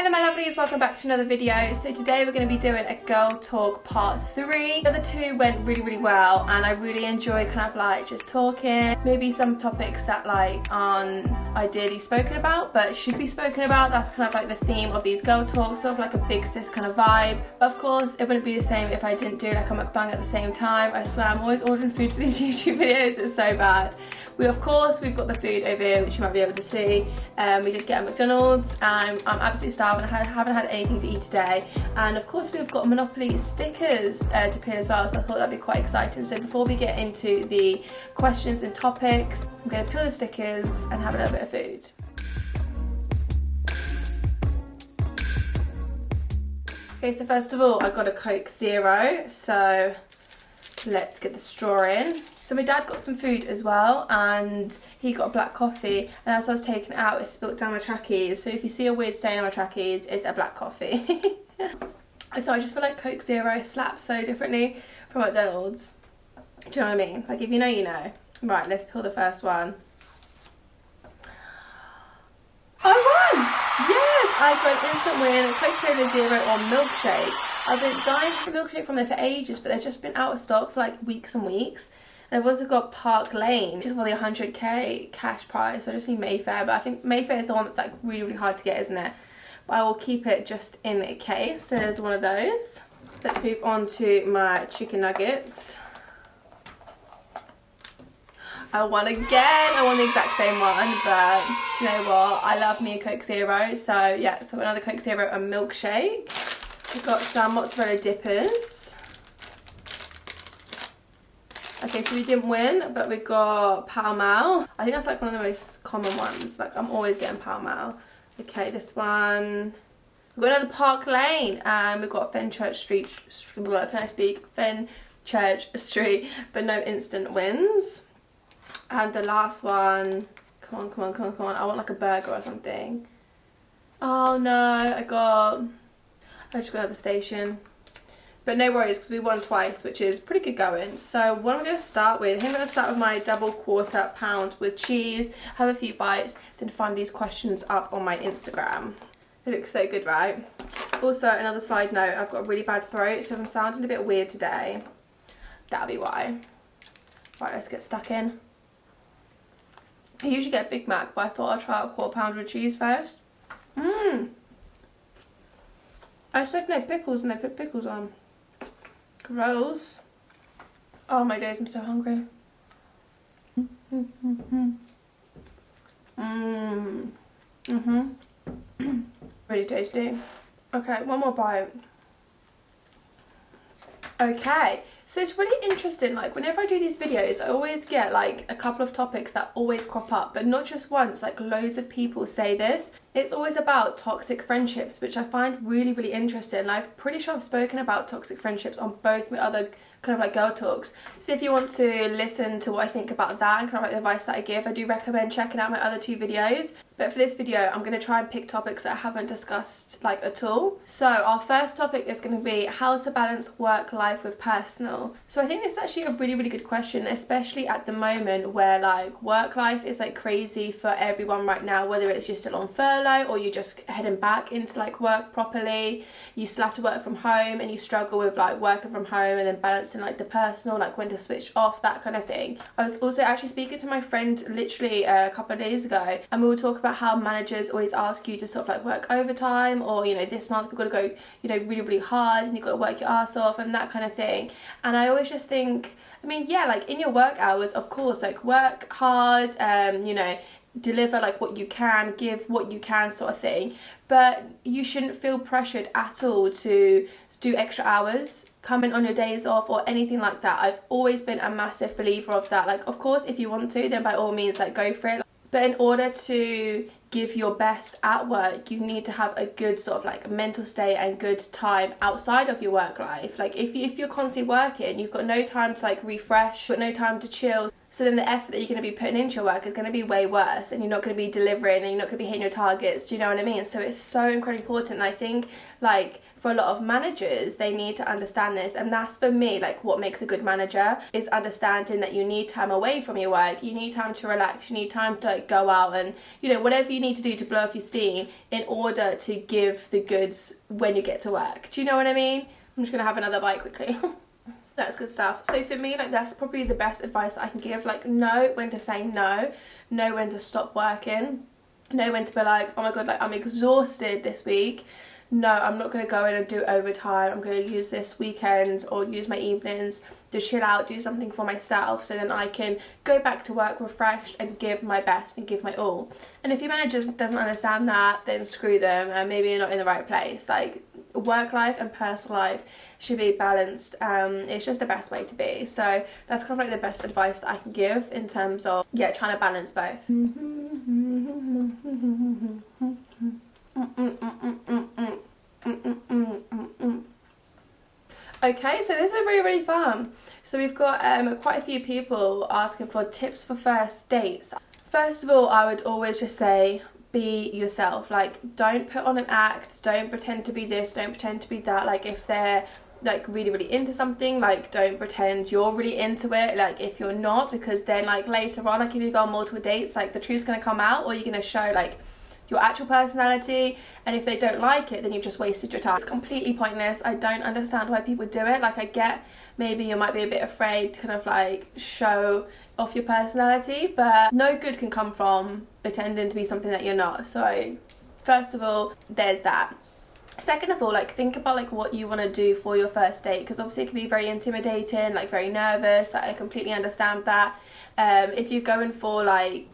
Hello my lovelies, welcome back to another video. So today we're going to be doing a girl talk part 3. The other two went really well and I really enjoy kind of like just talking. Maybe some topics that like aren't ideally spoken about but should be spoken about. That's kind of like the theme of these girl talks, sort of like a big sis kind of vibe. But of course it wouldn't be the same if I didn't do like a mukbang at the same time. I swear I'm always ordering food for these YouTube videos, it's so bad. We've got the food over here which you might be able to see. We did get a McDonald's and I'm absolutely starving. I haven't had anything to eat today, and of course we've got Monopoly stickers to pin as well, so I thought that'd be quite exciting. So before we get into the questions and topics, I'm going to peel the stickers and have a little bit of food. Okay, so first of all I got a Coke Zero, so let's get the straw in. So my dad got some food as well and he got a black coffee, and as I was taking it out it spilt down my trackies. So if you see a weird stain on my trackies, it's a black coffee. So I just feel like Coke Zero slaps so differently from McDonald's. Do you know what I mean? Like if you know, you know. Right, let's peel the first one. I won! Yes! I got an instant win, Coca-Cola Zero or milkshake. I've been dying for milkshake from there for ages, but they've just been out of stock for like weeks and weeks. And I've also got Park Lane, just for the 100k cash prize. So I just need Mayfair, but I think Mayfair is the one that's like really hard to get, isn't it? But I will keep it just in a case. So there's one of those. Let's move on to my chicken nuggets. I won again. I won the exact same one, but do you know what? I love me a Coke Zero. So yeah, so another Coke Zero and milkshake. We've got some mozzarella dippers. Okay, so we didn't win, but we got Pall Mall. I think that's like one of the most common ones. Like I'm always getting Pall Mall. Okay, this one. We've got another Park Lane, and we've got Fenchurch Street. Can I speak? Fenchurch Street, but no instant wins. And the last one. Come on. I want like a burger or something. Oh no, I just got out of the station. But no worries, because we won twice, which is pretty good going. So what I'm going to start with, I'm going to start with my double quarter pound with cheese, have a few bites, then find these questions up on my Instagram. It looks so good, right? Also, another side note, I've got a really bad throat, so if I'm sounding a bit weird today, that'll be why. Right, let's get stuck in. I usually get a Big Mac, but I thought I'd try out a quarter pound with cheese first. I said no pickles and they put pickles on. Gross. Oh my days, I'm so hungry. Really tasty. Okay, one more bite. Okay, so it's really interesting, like whenever I do these videos I always get like a couple of topics that always crop up, but not just once, like loads of people say this. It's always about toxic friendships, which I find really interesting, and I'm pretty sure I've spoken about toxic friendships on both my other kind of like girl talks. So if you want to listen to what I think about that and kind of like the advice that I give, I do recommend checking out my other two videos. But for this video I'm going to try and pick topics that I haven't discussed like at all. So our first topic is going to be how to balance work life with personal. So I think this is actually a really good question, especially at the moment where like work life is like crazy for everyone right now, whether it's you're still on furlough or you're just heading back into like work properly. You still have to work from home and you struggle with like working from home and then balancing like the personal, like when to switch off, that kind of thing. I was also actually speaking to my friend literally a couple of days ago, and we were talking about how managers always ask you to sort of like work overtime, or you know, this month we've got to go, you know, really hard and you've got to work your ass off and that kind of thing. And I always just think, I mean, yeah, like in your work hours, of course, like work hard, you know, deliver like what you can, give what you can sort of thing, but you shouldn't feel pressured at all to do extra hours, come in on your days off or anything like that. I've always been a massive believer of that. Like of course if you want to, then by all means like go for it, but in order to give your best at work you need to have a good sort of like mental state and good time outside of your work life. Like if you're constantly working, you've got no time to like refresh, you've got no time to chill. So then the effort that you're going to be putting into your work is going to be way worse, and you're not going to be delivering, and you're not going to be hitting your targets. Do you know what I mean? So it's so incredibly important. And I think like for a lot of managers, they need to understand this, and that's for me like what makes a good manager, is understanding that you need time away from your work, you need time to relax, you need time to like go out and, you know, whatever you need to do to blow off your steam in order to give the goods when you get to work. Do you know what I mean? I'm just gonna have another bite quickly. That's good stuff. So for me, like, that's probably the best advice that I can give. Like, know when to say no, know when to stop working, know when to be like, oh my god, like I'm exhausted this week, no, I'm not going to go in and do overtime, I'm going to use this weekend or use my evenings to chill out, do something for myself, so then I can go back to work refreshed and give my best and give my all. And if your manager doesn't understand that, then screw them, and maybe you're not in the right place. Like, work life and personal life should be balanced. It's just the best way to be. So that's kind of like the best advice that I can give in terms of, yeah, trying to balance both. Okay, so this is really fun. So we've got quite a few people asking for tips for first dates. First of all, I would always just say, be yourself. Like, don't put on an act, don't pretend to be this, don't pretend to be that. Like, if they're like really into something, like, don't pretend you're really into it, like, if you're not, because then like later on, like if you go on multiple dates, like the truth's gonna come out, or you're gonna show like your actual personality, and if they don't like it, then you've just wasted your time. It's completely pointless. I don't understand why people do it. Like, I get maybe you might be a bit afraid to kind of like show off your personality, but no good can come from pretending to be something that you're not. So first of all, there's that. Second of all, like, think about like what you want to do for your first date, because obviously it can be very intimidating, like very nervous. Like, I completely understand that. If you're going for like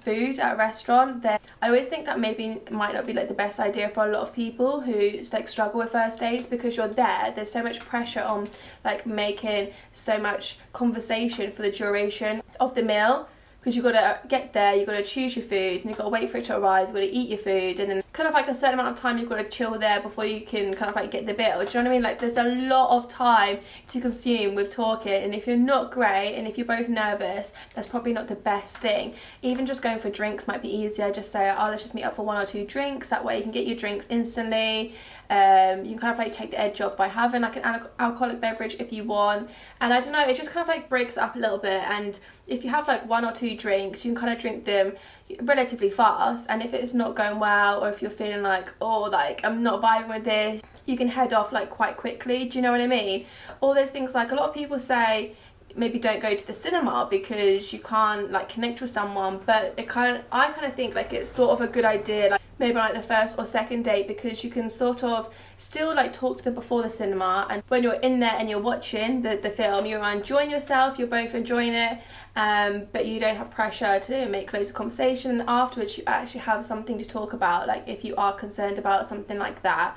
food at a restaurant, then I always think that maybe might not be like the best idea for a lot of people who like struggle with first dates, because you're there's so much pressure on like making so much conversation for the duration of the meal, because you've got to get there, you've got to choose your food, and you've got to wait for it to arrive, you've got to eat your food, and then kind of like a certain amount of time you've got to chill there before you can kind of like get the bill. Do you know what I mean? Like, there's a lot of time to consume with talking, and if you're not great and if you're both nervous, that's probably not the best thing. Even just going for drinks might be easier. Just say, oh, let's just meet up for 1 or 2 drinks. That way you can get your drinks instantly. You can kind of like take the edge off by having like an alcoholic beverage if you want, and I don't know, it just kind of like breaks it up a little bit. And if you have like 1 or 2 drinks, you can kind of drink them relatively fast, and if it's not going well, or if you're feeling like, oh, like I'm not vibing with this, you can head off like quite quickly. Do you know what I mean? All those things, like a lot of people say maybe don't go to the cinema because you can't like connect with someone, but I kind of think like it's sort of a good idea, like maybe like the first or second date, because you can sort of still like talk to them before the cinema, and when you're in there and you're watching the film, you're enjoying yourself, you're both enjoying it, but you don't have pressure to make loads of conversation. Afterwards you actually have something to talk about, like if you are concerned about something like that.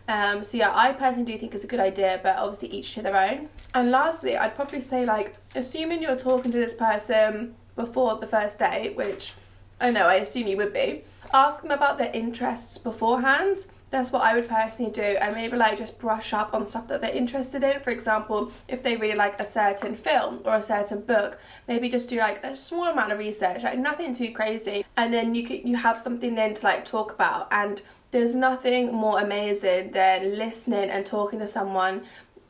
So yeah, I personally do think it's a good idea, but obviously each to their own. And lastly, I'd probably say, like, assuming you're talking to this person before the first date, which I know I assume you would be, ask them about their interests beforehand. That's what I would personally do, and maybe like just brush up on stuff that they're interested in. For example, if they really like a certain film or a certain book, maybe just do like a small amount of research, like nothing too crazy, and then you have something then to like talk about. And there's nothing more amazing than listening and talking to someone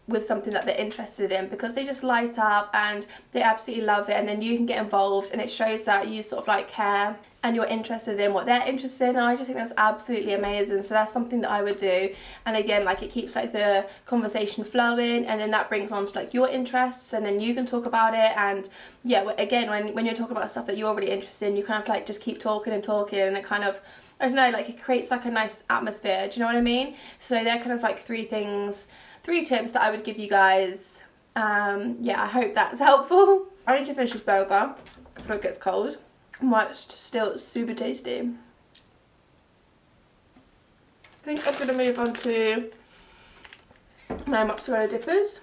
with something that they're interested in, because they just light up and they absolutely love it, and then you can get involved, and it shows that you sort of like care and you're interested in what they're interested in. And I just think that's absolutely amazing. So that's something that I would do, and again, like, it keeps like the conversation flowing, and then that brings on to like your interests, and then you can talk about it. And yeah, again, when you're talking about stuff that you're really interested in, you kind of like just keep talking and talking, and it kind of, I don't know, like it creates like a nice atmosphere. Do you know what I mean? So they're kind of like 3 tips that I would give you guys. Yeah, I hope that's helpful. I need to finish this burger before it gets cold, but it's still super tasty. I think I'm going to move on to my mozzarella dippers.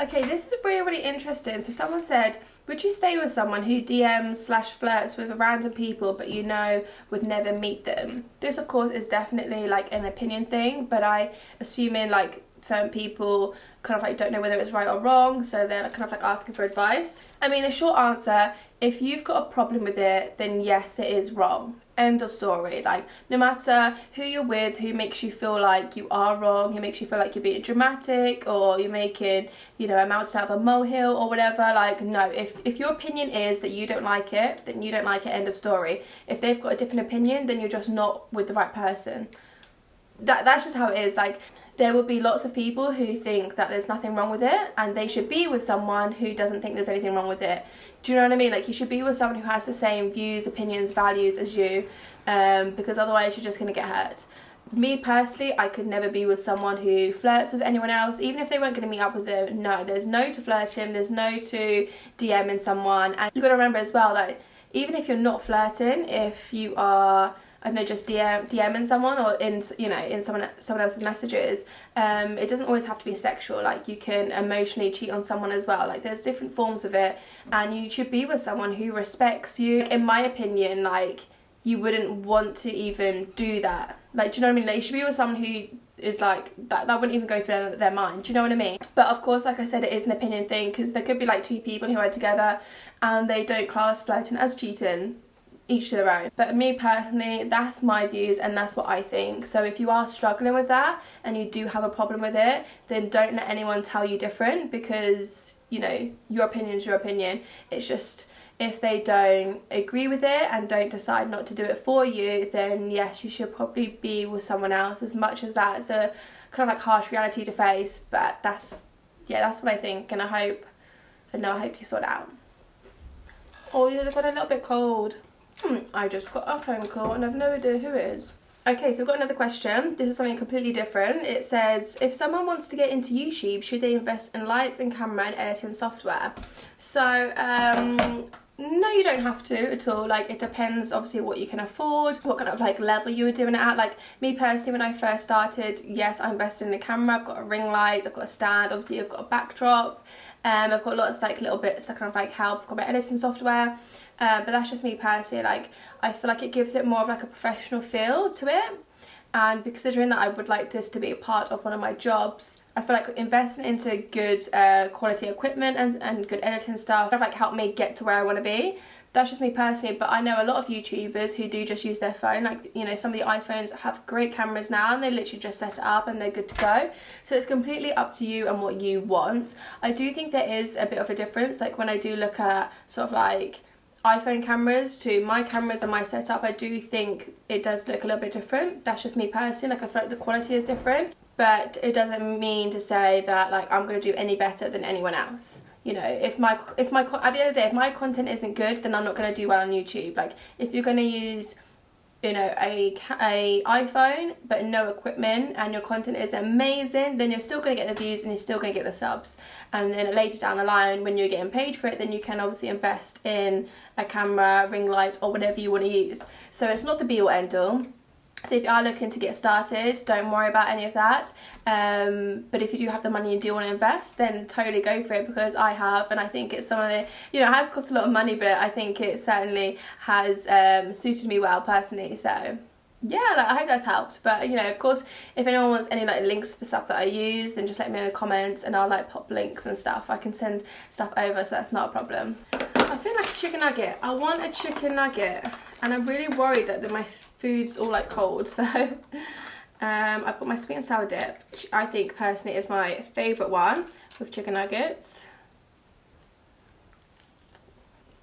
Okay, this is really interesting. So someone said, would you stay with someone who DMs/flirts with random people but you know would never meet them? This of course is definitely like an opinion thing, but I assuming like certain people kind of like don't know whether it's right or wrong, so they're kind of like asking for advice. I mean, the short answer, if you've got a problem with it, then yes, it is wrong. End of story. Like, no matter who you're with, who makes you feel like you are wrong, who makes you feel like you're being dramatic, or you're making, you know, a mountain out of a molehill or whatever, like, no, if your opinion is that you don't like it, then you don't like it, end of story. If they've got a different opinion, then you're just not with the right person. That's just how it is. Like, there will be lots of people who think that there's nothing wrong with it, and they should be with someone who doesn't think there's anything wrong with it. Do you know what I mean? Like, you should be with someone who has the same views, opinions, values as you, because otherwise you're just going to get hurt. Me personally, I could never be with someone who flirts with anyone else, even if they weren't going to meet up with them. No, there's no to flirting, there's no to DMing someone. And you've got to remember as well that even if you're not flirting, if you are, I don't know, just DMing someone or in, you know, in someone else's messages, it doesn't always have to be sexual. Like, you can emotionally cheat on someone as well. Like, there's different forms of it, and you should be with someone who respects you. In my opinion, like, you wouldn't want to even do that. Like, do you know what I mean? Like, you should be with someone who is like, that wouldn't even go through their mind. Do you know what I mean? But of course, like I said, it is an opinion thing, because there could be like two people who are together and they don't class flirting as cheating. Each to their own. But me personally, that's my views and that's what I think. So if you are struggling with that and you do have a problem with it, then don't let anyone tell you different, because, you know, your opinion is your opinion. It's just, if they don't agree with it and don't decide not to do it for you, then yes, you should probably be with someone else. As much as that's a kind of like harsh reality to face, but that's, yeah, that's what I think, and I hope you sort it out. Oh, you've got a little bit cold. I just got a phone call and I've no idea who it is. Okay, so we've got another question. This is something completely different. It says, if someone wants to get into YouTube, should they invest in lights and camera and editing software? So, no, you don't have to at all. Like, it depends obviously what you can afford, what kind of like level you were doing it at. Like, me personally, when I first started, yes, I invested in the camera. I've got a ring light, I've got a stand, obviously I've got a backdrop. I've got lots like little bits that kind of like help. I've got my editing software. But that's just me personally. Like, I feel like it gives it more of like a professional feel to it, and considering that I would like this to be a part of one of my jobs, I feel like investing into good quality equipment and good editing stuff kind of like helped me get to where I want to be. That's just me personally, but I know a lot of YouTubers who do just use their phone. Like, you know, some of the iPhones have great cameras now and they literally just set it up and they're good to go. So it's completely up to you and what you want. I do think there is a bit of a difference. Like, when I do look at sort of like iPhone cameras to my cameras and my setup, I do think it does look a little bit different. That's just me personally. Like, I feel like the quality is different, but it doesn't mean to say that like I'm going to do any better than anyone else. You know, at the end of the day, if my content isn't good, then I'm not going to do well on YouTube. Like, if you're going to use, you know, a iPhone but no equipment and your content is amazing, then you're still going to get the views and you're still going to get the subs. And then later down the line, when you're getting paid for it, then you can obviously invest in a camera, ring light, or whatever you want to use. So it's not the be all end all. So if you are looking to get started, don't worry about any of that. But if you do have the money and do want to invest, then totally go for it, because I have, and I think it's some of the, you know, it has cost a lot of money, but I think it certainly has suited me well personally. So yeah, like, I hope that's helped. But, you know, of course, if anyone wants any like links to the stuff that I use, then just let me know in the comments and I'll like pop links and stuff. I can send stuff over, so that's not a problem. I feel like a chicken nugget. I want a chicken nugget, and I'm really worried that my food's all like cold. So I've got my sweet and sour dip, which I think personally is my favourite one with chicken nuggets.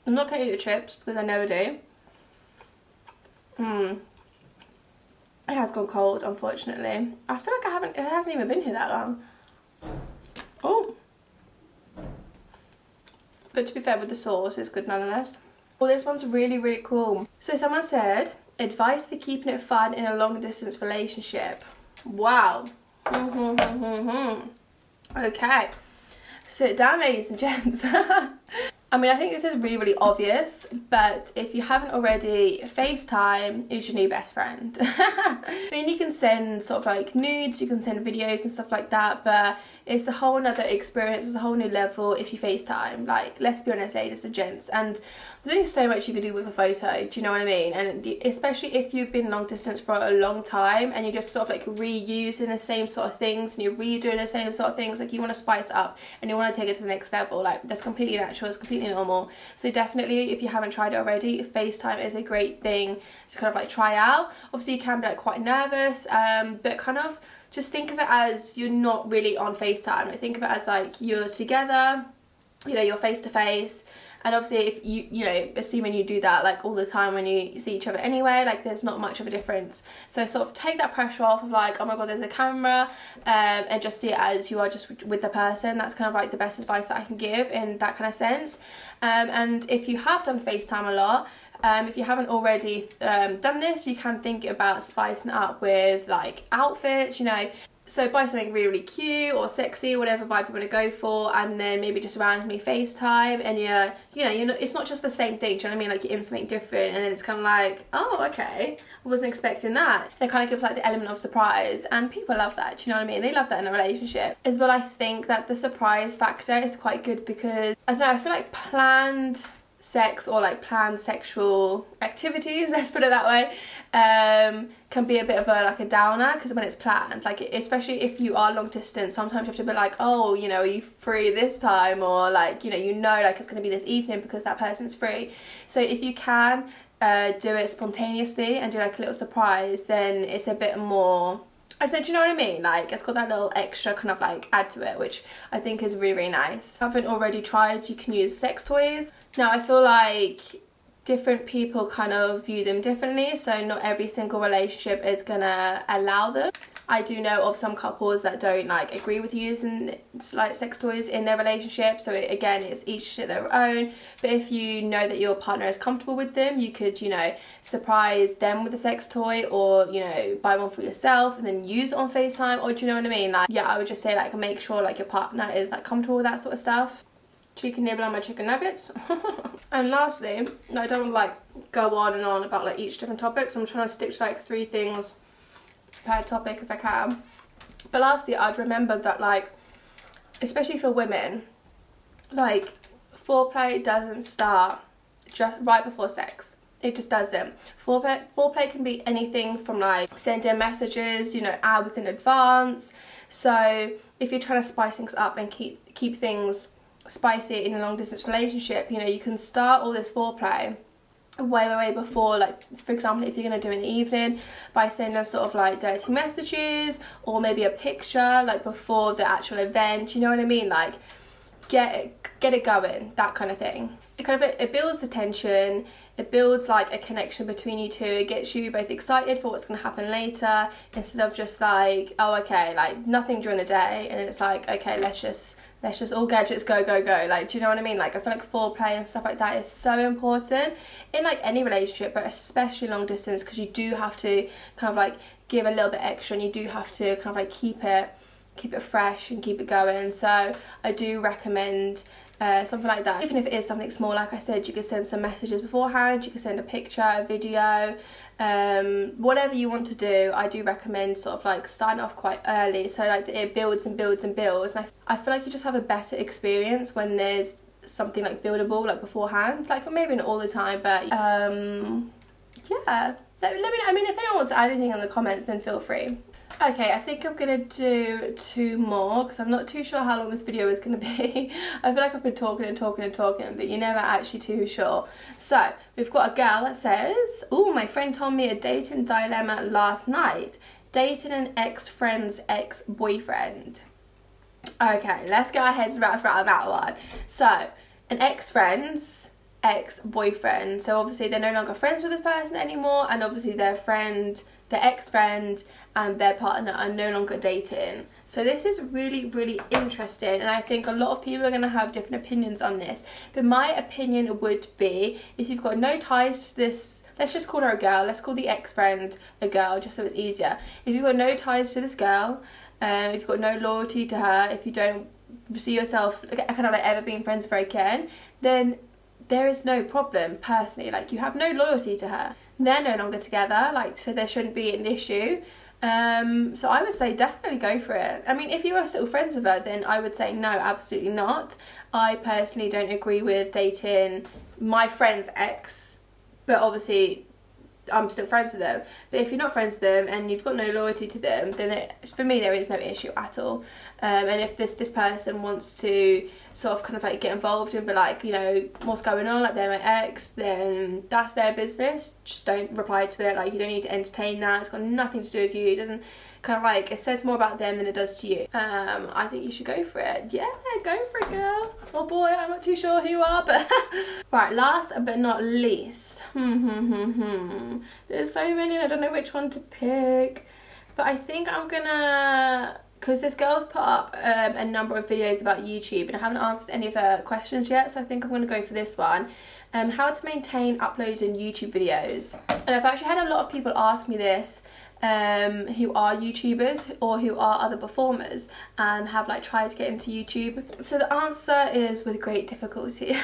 I'm not going to eat the chips because I never do. It has gone cold, unfortunately. I feel like it hasn't even been here that long. Oh. But to be fair, with the sauce, it's good nonetheless. Well, this one's really, really cool. So someone said, advice for keeping it fun in a long distance relationship. Wow. Okay. Sit down, ladies and gents. I mean, I think this is really, really obvious, but if you haven't already, FaceTime is your new best friend. I mean, you can send sort of like nudes, you can send videos and stuff like that, but it's a whole nother experience, it's a whole new level if you FaceTime. Like, let's be honest, ladies and gents. And there's only so much you can do with a photo, do you know what I mean? And especially if you've been long distance for a long time and you're just sort of like reusing the same sort of things and you're redoing the same sort of things, like you want to spice it up and you want to take it to the next level, like that's completely natural, it's completely normal. So definitely, if you haven't tried it already, FaceTime is a great thing to kind of like try out. Obviously you can be like quite nervous, but kind of just think of it as you're not really on FaceTime. Like, think of it as like you're together, you know, you're face to face. And obviously if you know, assuming you do that like all the time when you see each other anyway, like there's not much of a difference. So sort of take that pressure off of like, oh my god, there's a camera, and just see it as you are just with the person. That's kind of like the best advice that I can give in that kind of sense. And if you have done FaceTime a lot, if you haven't already done this, you can think about spicing it up with like outfits, you know. So buy something really, really cute or sexy, whatever vibe you want to go for, and then maybe just randomly FaceTime, and you're not, it's not just the same thing, do you know what I mean? Like you're in something different, and then it's kind of like, oh, okay, I wasn't expecting that. It kind of gives like the element of surprise, and people love that, do you know what I mean? They love that in a relationship. As well, I think that the surprise factor is quite good because, I don't know, I feel like planned sex or like planned sexual activities, let's put it that way, can be a bit of a like a downer, because when it's planned, like especially if you are long distance, sometimes you have to be like, oh, you know, are you free this time, or like, you know like it's going to be this evening because that person's free. So if you can do it spontaneously and do like a little surprise, then it's a bit more, I said, you know what I mean? Like, it's got that little extra kind of like add to it, which I think is really, really nice. If you haven't already tried, you can use sex toys. Now, I feel like different people kind of view them differently, so not every single relationship is gonna allow them. I do know of some couples that don't like agree with using like sex toys in their relationship, so again, it's each to their own. But if you know that your partner is comfortable with them, you could, you know, surprise them with a sex toy, or, you know, buy one for yourself and then use it on FaceTime, or do you know what I mean? Like, yeah, I would just say like make sure like your partner is like comfortable with that sort of stuff. Chicken nibble on my chicken nuggets. And lastly, I don't want to like go on and on about like each different topic, so I'm trying to stick to like 3 things per topic if I can. But lastly, I'd remember that, like, especially for women, like, foreplay doesn't start just right before sex. It just doesn't. Foreplay can be anything from like sending messages, you know, hours in advance. So if you're trying to spice things up and keep things spicy in a long distance relationship, you know, you can start all this foreplay way before, like for example, if you're going to do in the evening, by sending sort of like dirty messages, or maybe a picture like before the actual event, you know what I mean? Like get it going, that kind of thing. It builds the tension, it builds like a connection between you two, it gets you both excited for what's going to happen later, instead of just like, oh okay, like nothing during the day, and it's like, okay, let's just all gadgets go. Like, do you know what I mean? Like, I feel like foreplay and stuff like that is so important in like any relationship, but especially long distance, because you do have to kind of like give a little bit extra, and you do have to kind of like keep it fresh and keep it going. So I do recommend something like that. Even if it is something small, like I said, you could send some messages beforehand, you could send a picture, a video, whatever you want to do. I do recommend sort of like starting off quite early, so like it builds and builds and builds, and I feel like you just have a better experience when there's something like buildable like beforehand. Like, maybe not all the time, but yeah, let me know. I mean, if anyone wants to add anything in the comments, then feel free. Okay, I think I'm gonna do 2 more, because I'm not too sure how long this video is gonna be. I feel like I've been talking, but you're never actually too sure. So we've got a girl that says, "Ooh, my friend told me a dating dilemma last night. Dating an ex-friend's ex-boyfriend." Okay, let's get our heads wrapped around that one. So, an ex-friend's ex-boyfriend. So obviously they're no longer friends with this person anymore, and obviously their ex-friend and their partner are no longer dating. So this is really, really interesting, and I think a lot of people are going to have different opinions on this. But my opinion would be, if you've got no ties to this, let's just call her a girl, let's call the ex-friend a girl, just so it's easier. If you've got no ties to this girl, if you've got no loyalty to her, if you don't see yourself kind of like ever being friends with her again, then there is no problem, personally. Like, you have no loyalty to her. They're no longer together, like, so there shouldn't be an issue. So I would say definitely go for it. I mean, if you are still friends with her, then I would say no, absolutely not. I personally don't agree with dating my friend's ex, but obviously I'm still friends with them. But if you're not friends with them and you've got no loyalty to them, then for me there is no issue at all. And if this person wants to sort of kind of like get involved and be like, you know, what's going on, like they're my ex, then that's their business. Just don't reply to it. Like, you don't need to entertain that. It's got nothing to do with you. It doesn't kind of like, it says more about them than it does to you. I think you should go for it. Yeah, go for it, girl. Or boy, I'm not too sure who you are, but right, last but not least. There's so many and I don't know which one to pick, but I think I'm gonna, because this girl's put up a number of videos about YouTube and I haven't answered any of her questions yet, so I think I'm going to go for this one. How to maintain uploading YouTube videos. And I've actually had a lot of people ask me this, who are YouTubers or who are other performers and have like tried to get into YouTube. So the answer is with great difficulty.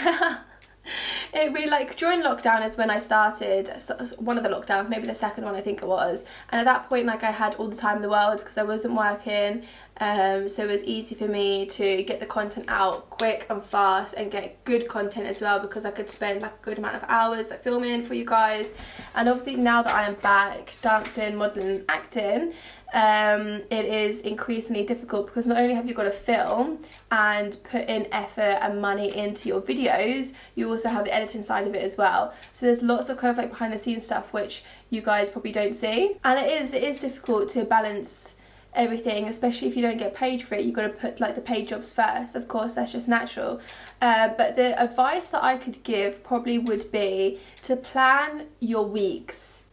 It really, like, during lockdown is when I started, one of the lockdowns, maybe the second one I think it was, and at that point like I had all the time in the world because I wasn't working, so it was easy for me to get the content out quick and fast and get good content as well, because I could spend like a good amount of hours like filming for you guys. And obviously now that I am back dancing, modelling, acting, it is increasingly difficult because not only have you got to film and put in effort and money into your videos, you also have the editing side of it as well. So there's lots of kind of like behind the scenes stuff which you guys probably don't see, and it is difficult to balance everything, especially if you don't get paid for it. You've got to put like the paid jobs first, of course, that's just natural. But the advice that I could give probably would be to plan your weeks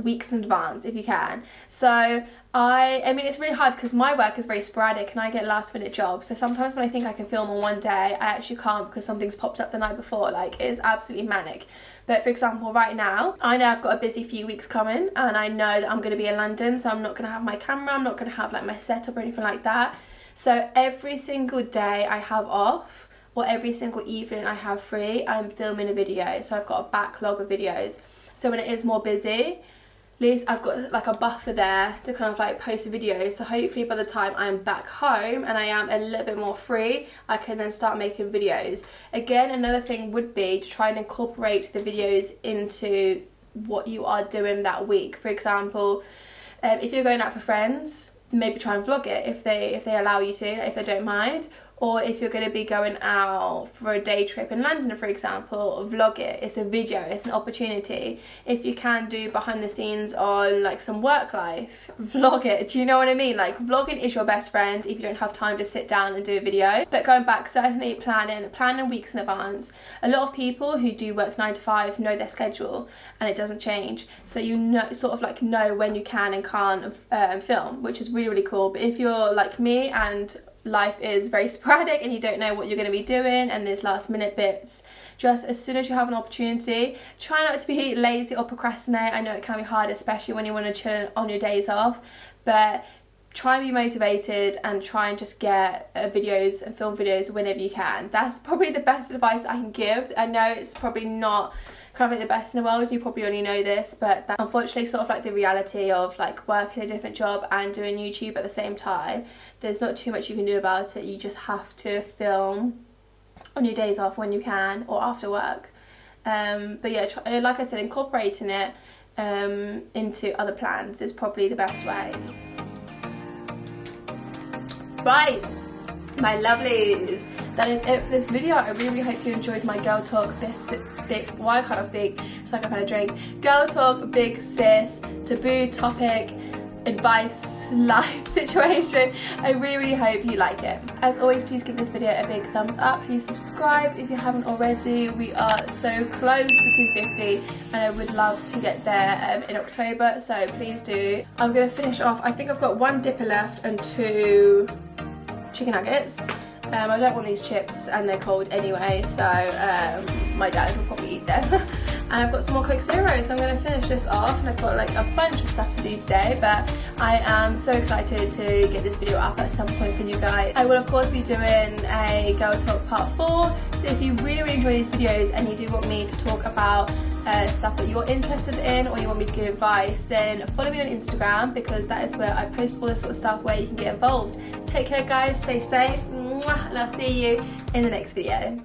in advance if you can. So I mean it's really hard because my work is very sporadic and I get last minute jobs, so sometimes when I think I can film on one day I actually can't because something's popped up the night before. Like, it is absolutely manic. But for example, right now I know I've got a busy few weeks coming and I know that I'm going to be in London, so I'm not going to have my camera, I'm not going to have like my setup or anything like that. So every single day I have off, or every single evening I have free, I'm filming a video. So I've got a backlog of videos, so when it is more busy, at least I've got like a buffer there to kind of like post a video. So hopefully by the time I'm back home and I am a little bit more free, I can then start making videos. Again, another thing would be to try and incorporate the videos into what you are doing that week. For example, if you're going out for friends, maybe try and vlog it if they allow you to, if they don't mind. Or if you're going to be going out for a day trip in London, for example, vlog it. It's a video, it's an opportunity. If you can do behind the scenes on like some work life, vlog it. Do you know what I mean? Like, vlogging is your best friend if you don't have time to sit down and do a video. But going back, certainly planning weeks in advance. A lot of people who do work 9 to 5 know their schedule and it doesn't change. So you know, sort of like know when you can and can't film, which is really, really cool. But if you're like me and life is very sporadic and you don't know what you're going to be doing and there's last minute bits, just as soon as you have an opportunity, try not to be lazy or procrastinate. I know it can be hard, especially when you want to chill on your days off, but try and be motivated and try and just get videos and film videos whenever you can. That's probably the best advice I can give. I know it's probably not kind of like the best in the world, you probably already know this, but that's unfortunately sort of like the reality of like working a different job and doing YouTube at the same time. There's not too much you can do about it. You just have to film on your days off when you can or after work. But yeah, like I said, incorporating it into other plans is probably the best way. Right, my lovelies, that is it for this video. I really hope you enjoyed my girl talk, this big, why can't I speak? It's like I've had a drink. Girl talk, big sis, taboo topic, advice, life situation. I really hope you like it. As always, please give this video a big thumbs up. Please subscribe if you haven't already. We are so close to 250 and I would love to get there in October, so please do. I'm going to finish off, I think I've got 1 dipper left and 2 chicken nuggets. I don't want these chips and they're cold anyway, so my dad will probably eat them. And I've got some more Coke Zero, so I'm going to finish this off, and I've got like a bunch of stuff to do today, but I am so excited to get this video up at some point for you guys. I will of course be doing a Girl Talk Part 4, so if you really enjoy these videos and you do want me to talk about stuff that you're interested in, or you want me to give advice, then follow me on Instagram, because that is where I post all this sort of stuff where you can get involved. Take care guys, stay safe, and I'll see you in the next video.